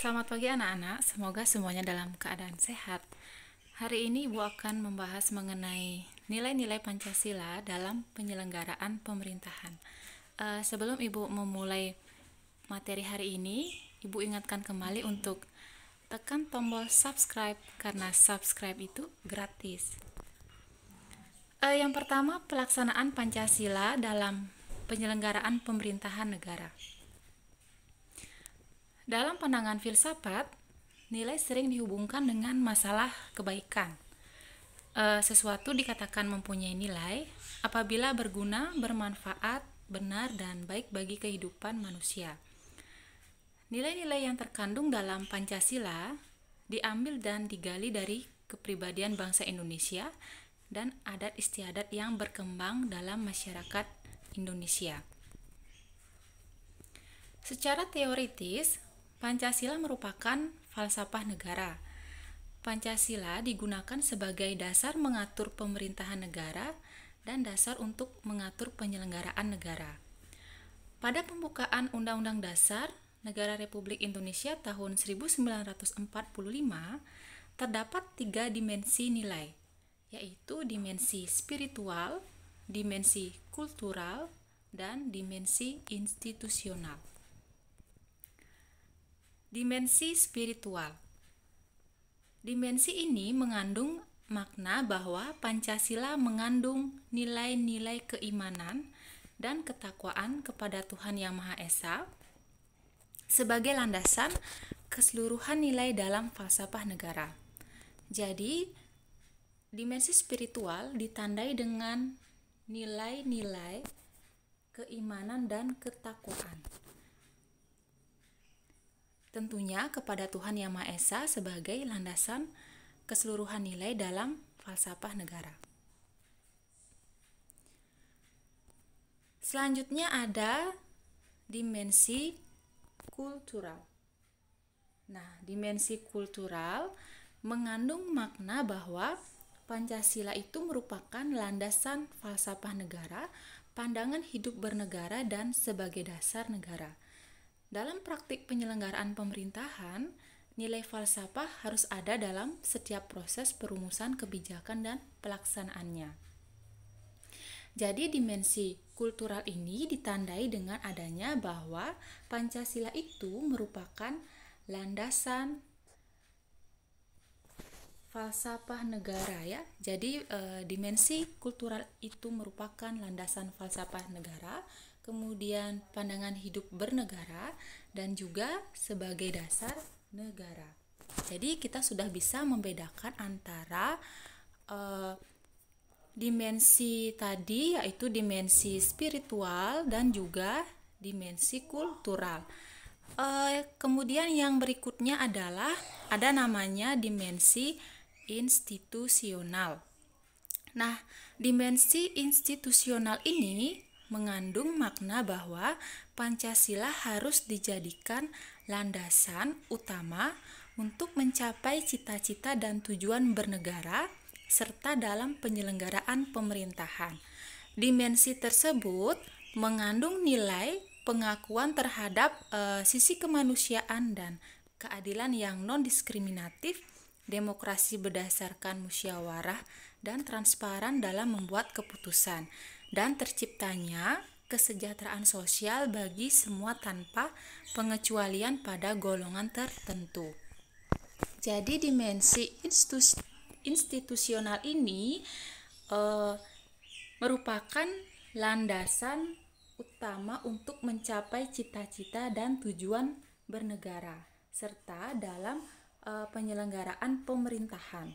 Selamat pagi anak-anak, semoga semuanya dalam keadaan sehat. Hari ini Ibu akan membahas mengenai nilai-nilai Pancasila dalam penyelenggaraan pemerintahan. Sebelum Ibu memulai materi hari ini, Ibu ingatkan kembali untuk tekan tombol subscribe karena subscribe itu gratis. Yang pertama, pelaksanaan Pancasila dalam penyelenggaraan pemerintahan negara. Dalam pandangan filsafat, nilai sering dihubungkan dengan masalah kebaikan. Sesuatu dikatakan mempunyai nilai apabila berguna, bermanfaat, benar, dan baik bagi kehidupan manusia. Nilai-nilai yang terkandung dalam Pancasila diambil dan digali dari kepribadian bangsa Indonesia dan adat istiadat yang berkembang dalam masyarakat Indonesia. Secara teoritis, Pancasila merupakan falsafah negara. Pancasila digunakan sebagai dasar mengatur pemerintahan negara dan dasar untuk mengatur penyelenggaraan negara. Pada pembukaan Undang-Undang Dasar Negara Republik Indonesia tahun 1945, terdapat 3 dimensi nilai, yaitu dimensi spiritual, dimensi kultural, dan dimensi institusional. Dimensi spiritual. Dimensi ini mengandung makna bahwa Pancasila mengandung nilai-nilai keimanan dan ketakwaan kepada Tuhan Yang Maha Esa sebagai landasan keseluruhan nilai dalam falsafah negara. Jadi, dimensi spiritual ditandai dengan nilai-nilai keimanan dan ketakwaan. Tentunya kepada Tuhan Yang Maha Esa sebagai landasan keseluruhan nilai dalam falsafah negara. Selanjutnya ada dimensi kultural. Nah, dimensi kultural mengandung makna bahwa Pancasila itu merupakan landasan falsafah negara, pandangan hidup bernegara, dan sebagai dasar negara. Dalam praktik penyelenggaraan pemerintahan, nilai falsafah harus ada dalam setiap proses perumusan kebijakan dan pelaksanaannya. Jadi dimensi kultural ini ditandai dengan adanya bahwa Pancasila itu merupakan landasan falsafah negara ya. Jadi dimensi kultural itu merupakan landasan falsafah negara, kemudian pandangan hidup bernegara, dan juga sebagai dasar negara. Jadi kita sudah bisa membedakan antara dimensi tadi, yaitu dimensi spiritual dan juga dimensi kultural. Kemudian yang berikutnya adalah ada namanya dimensi institusional. Nah, dimensi institusional ini mengandung makna bahwa Pancasila harus dijadikan landasan utama untuk mencapai cita-cita dan tujuan bernegara serta dalam penyelenggaraan pemerintahan. Dimensi tersebut mengandung nilai pengakuan terhadap sisi kemanusiaan dan keadilan yang non-diskriminatif, demokrasi berdasarkan musyawarah dan transparan dalam membuat keputusan, dan terciptanya kesejahteraan sosial bagi semua tanpa pengecualian pada golongan tertentu. Jadi dimensi institusional ini merupakan landasan utama untuk mencapai cita-cita dan tujuan bernegara serta dalam penyelenggaraan pemerintahan.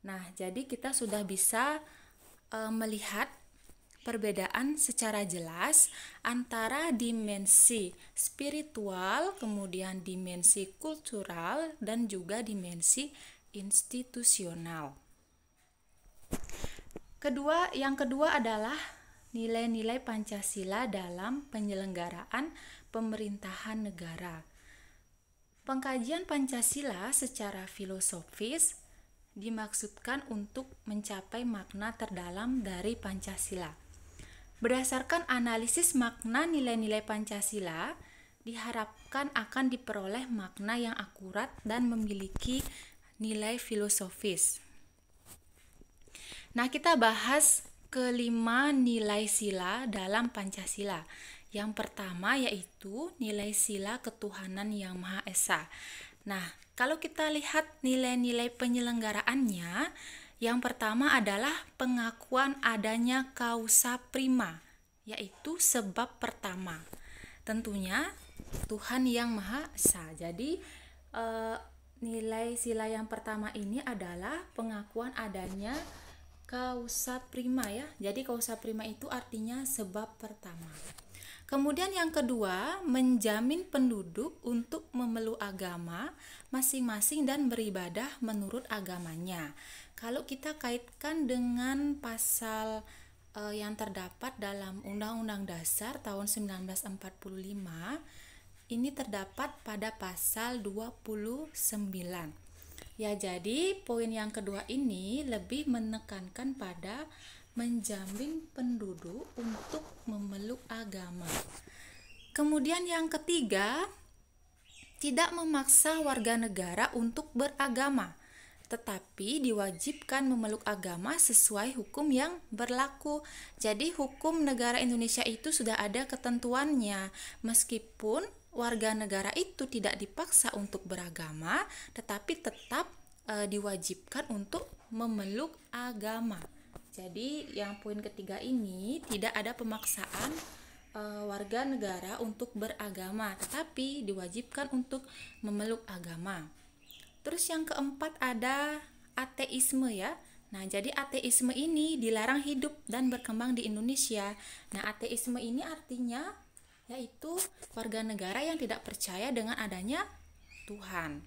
Nah, jadi kita sudah bisa melihat perbedaan secara jelas antara dimensi spiritual, kemudian dimensi kultural, dan juga dimensi institusional. Yang kedua adalah nilai-nilai Pancasila dalam penyelenggaraan pemerintahan negara. Pengkajian Pancasila secara filosofis dimaksudkan untuk mencapai makna terdalam dari Pancasila. Berdasarkan analisis makna nilai-nilai Pancasila, diharapkan akan diperoleh makna yang akurat dan memiliki nilai filosofis. Nah, kita bahas kelima nilai sila dalam Pancasila. Yang pertama yaitu nilai sila ketuhanan yang Maha Esa. Nah, kalau kita lihat nilai-nilai penyelenggaraannya, yang pertama adalah pengakuan adanya causa prima, yaitu sebab pertama. Tentunya Tuhan yang Maha Esa. Jadi nilai sila yang pertama ini adalah pengakuan adanya causa prima ya. Jadi causa prima itu artinya sebab pertama. Kemudian yang kedua, menjamin penduduk untuk memeluk agama masing-masing dan beribadah menurut agamanya. Kalau kita kaitkan dengan pasal yang terdapat dalam Undang-Undang Dasar tahun 1945, ini terdapat pada pasal 29. Ya, jadi poin yang kedua ini lebih menekankan pada menjamin penduduk untuk memeluk agama. Kemudian yang ketiga, tidak memaksa warga negara untuk beragama, tetapi diwajibkan memeluk agama sesuai hukum yang berlaku. Jadi hukum negara Indonesia itu sudah ada ketentuannya. Meskipun warga negara itu tidak dipaksa untuk beragama, tetapi tetap diwajibkan untuk memeluk agama. Jadi yang poin ketiga ini tidak ada pemaksaan warga negara untuk beragama, tetapi diwajibkan untuk memeluk agama. Terus yang keempat ada ateisme ya. Nah, jadi ateisme ini dilarang hidup dan berkembang di Indonesia. Nah, ateisme ini artinya yaitu warga negara yang tidak percaya dengan adanya Tuhan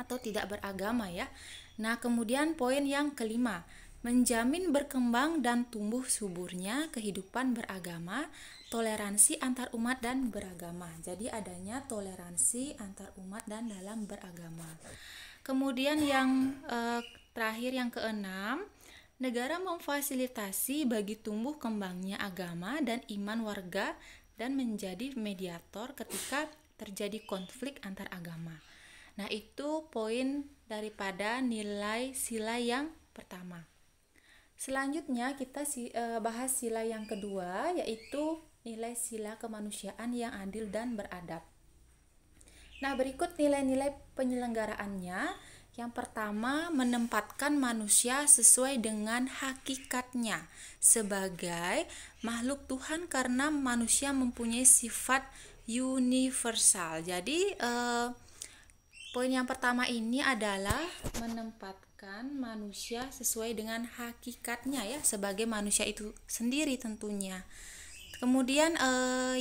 atau tidak beragama ya. Nah, kemudian poin yang kelima, menjamin berkembang dan tumbuh suburnya kehidupan beragama, toleransi antar umat dan beragama. Jadi adanya toleransi antar umat dan dalam beragama. Kemudian yang terakhir yang keenam, negara memfasilitasi bagi tumbuh kembangnya agama dan iman warga dan menjadi mediator ketika terjadi konflik antar agama. Nah, itu poin daripada nilai sila yang pertama. Selanjutnya kita bahas sila yang kedua, yaitu nilai sila kemanusiaan yang adil dan beradab. Nah, berikut nilai-nilai penyelenggaraannya. Yang pertama, menempatkan manusia sesuai dengan hakikatnya sebagai makhluk Tuhan karena manusia mempunyai sifat universal. Jadi poin yang pertama ini adalah menempatkan manusia sesuai dengan hakikatnya ya, sebagai manusia itu sendiri tentunya. Kemudian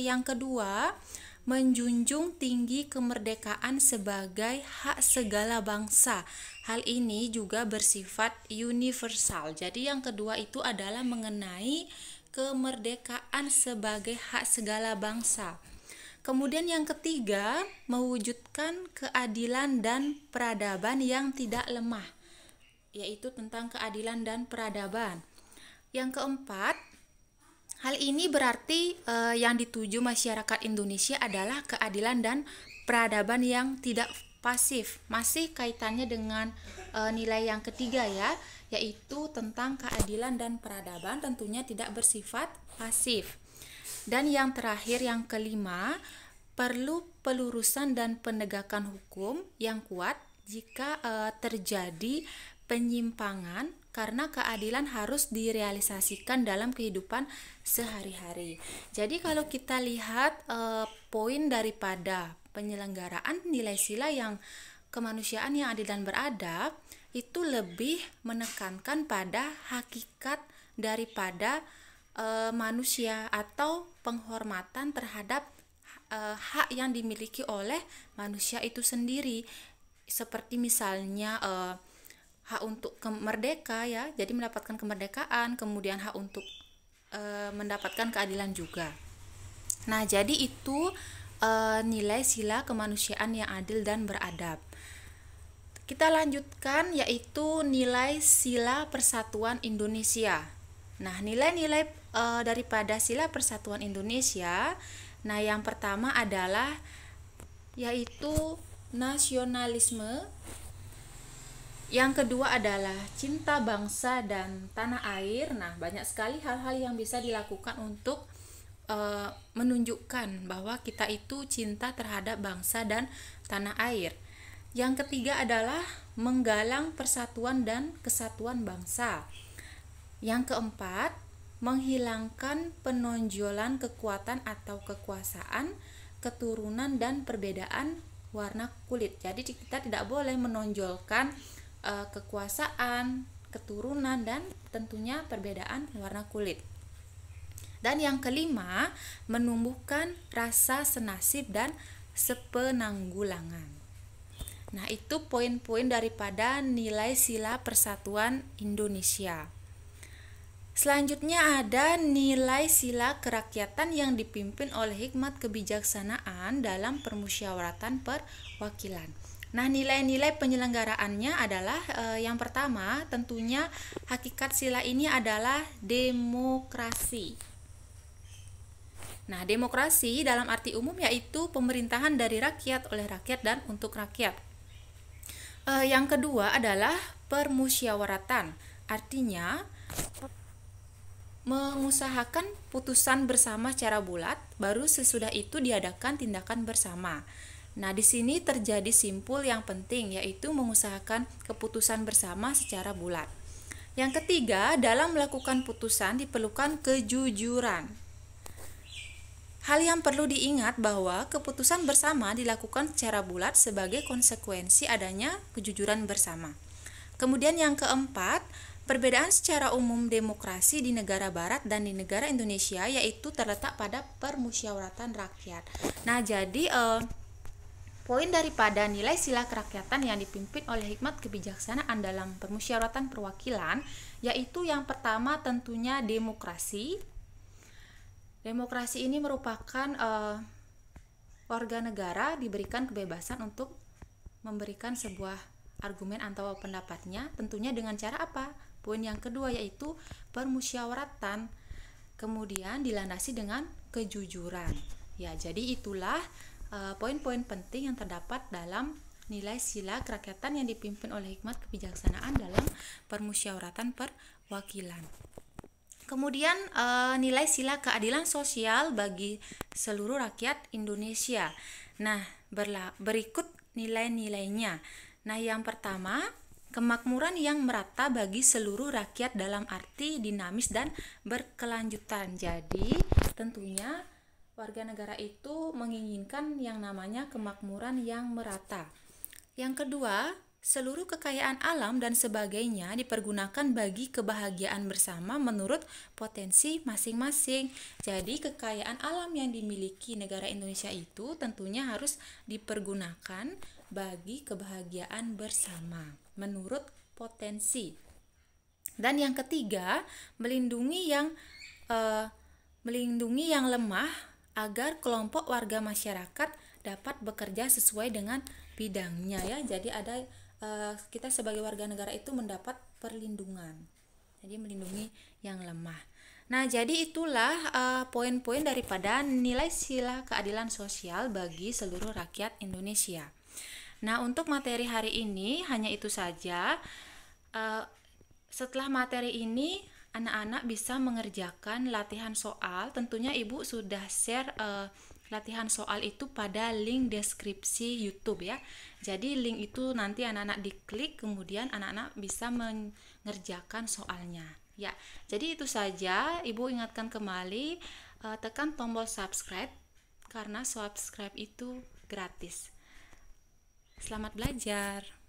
yang kedua, menjunjung tinggi kemerdekaan sebagai hak segala bangsa. Hal ini juga bersifat universal. Jadi yang kedua itu adalah mengenai kemerdekaan sebagai hak segala bangsa. Kemudian yang ketiga, mewujudkan keadilan dan peradaban yang tidak lemah, yaitu tentang keadilan dan peradaban. Yang keempat, hal ini berarti yang dituju masyarakat Indonesia adalah keadilan dan peradaban yang tidak pasif. Masih kaitannya dengan nilai yang ketiga ya, yaitu tentang keadilan dan peradaban tentunya tidak bersifat pasif. Dan yang terakhir yang kelima, perlu pelurusan dan penegakan hukum yang kuat jika terjadi penyimpangan, karena keadilan harus direalisasikan dalam kehidupan sehari-hari. Jadi kalau kita lihat poin daripada penyelenggaraan nilai sila yang kemanusiaan yang adil dan beradab, itu lebih menekankan pada hakikat daripada manusia atau penghormatan terhadap hak yang dimiliki oleh manusia itu sendiri, seperti misalnya hak untuk merdeka ya, jadi mendapatkan kemerdekaan, kemudian hak untuk mendapatkan keadilan juga. Nah, jadi itu nilai sila kemanusiaan yang adil dan beradab. Kita lanjutkan, yaitu nilai sila persatuan Indonesia. Nah, nilai-nilai daripada sila persatuan Indonesia Nah, yang pertama adalah yaitu nasionalisme. Yang kedua adalah cinta bangsa dan tanah air. Nah, banyak sekali hal-hal yang bisa dilakukan untuk menunjukkan bahwa kita itu cinta terhadap bangsa dan tanah air. Yang ketiga adalah menggalang persatuan dan kesatuan bangsa. Yang keempat, menghilangkan penonjolan kekuatan atau kekuasaan, keturunan dan perbedaan warna kulit. Jadi kita tidak boleh menonjolkan kekuasaan, keturunan dan tentunya perbedaan warna kulit. Dan yang kelima, menumbuhkan rasa senasib dan sepenanggulangan. Nah, itu poin-poin daripada nilai sila persatuan Indonesia. Selanjutnya ada nilai sila kerakyatan yang dipimpin oleh hikmat kebijaksanaan dalam permusyawaratan perwakilan. Nah, nilai-nilai penyelenggaraannya adalah yang pertama, tentunya hakikat sila ini adalah demokrasi. Nah, demokrasi dalam arti umum yaitu pemerintahan dari rakyat, oleh rakyat, dan untuk rakyat. Yang kedua adalah permusyawaratan, artinya mengusahakan putusan bersama secara bulat, baru sesudah itu diadakan tindakan bersama. Nah, di sini terjadi simpul yang penting, yaitu mengusahakan keputusan bersama secara bulat. Yang ketiga, dalam melakukan putusan diperlukan kejujuran. Hal yang perlu diingat bahwa keputusan bersama dilakukan secara bulat sebagai konsekuensi adanya kejujuran bersama. Kemudian yang keempat, perbedaan secara umum demokrasi di negara barat dan di negara Indonesia yaitu terletak pada permusyawaratan rakyat. Nah, jadi poin daripada nilai sila kerakyatan yang dipimpin oleh hikmat kebijaksanaan dalam permusyawaratan perwakilan yaitu yang pertama tentunya demokrasi. Demokrasi ini merupakan warga negara diberikan kebebasan untuk memberikan sebuah argumen atau pendapatnya, tentunya dengan cara apa? Poin yang kedua yaitu permusyawaratan, kemudian dilandasi dengan kejujuran. Ya, jadi itulah poin-poin penting yang terdapat dalam nilai sila kerakyatan yang dipimpin oleh hikmat kebijaksanaan dalam permusyawaratan perwakilan. Kemudian nilai sila keadilan sosial bagi seluruh rakyat Indonesia. Nah, berikut nilai-nilainya. Nah, yang pertama, kemakmuran yang merata bagi seluruh rakyat dalam arti dinamis dan berkelanjutan. Jadi, tentunya warga negara itu menginginkan yang namanya kemakmuran yang merata. Yang kedua, seluruh kekayaan alam dan sebagainya dipergunakan bagi kebahagiaan bersama menurut potensi masing-masing. Jadi kekayaan alam yang dimiliki negara Indonesia itu tentunya harus dipergunakan bagi kebahagiaan bersama menurut potensi. Dan yang ketiga, melindungi yang lemah agar kelompok warga masyarakat dapat bekerja sesuai dengan bidangnya ya. Jadi ada kita sebagai warga negara itu mendapat perlindungan. Jadi melindungi yang lemah. Nah, jadi itulah poin-poin daripada nilai sila keadilan sosial bagi seluruh rakyat Indonesia. Nah, untuk materi hari ini hanya itu saja. Setelah materi ini, anak-anak bisa mengerjakan latihan soal. Tentunya Ibu sudah share latihan soal itu pada link deskripsi YouTube ya. Jadi link itu nanti anak-anak diklik, kemudian anak-anak bisa mengerjakan soalnya. Ya, jadi itu saja. Ibu ingatkan kembali, tekan tombol subscribe karena subscribe itu gratis. Selamat belajar.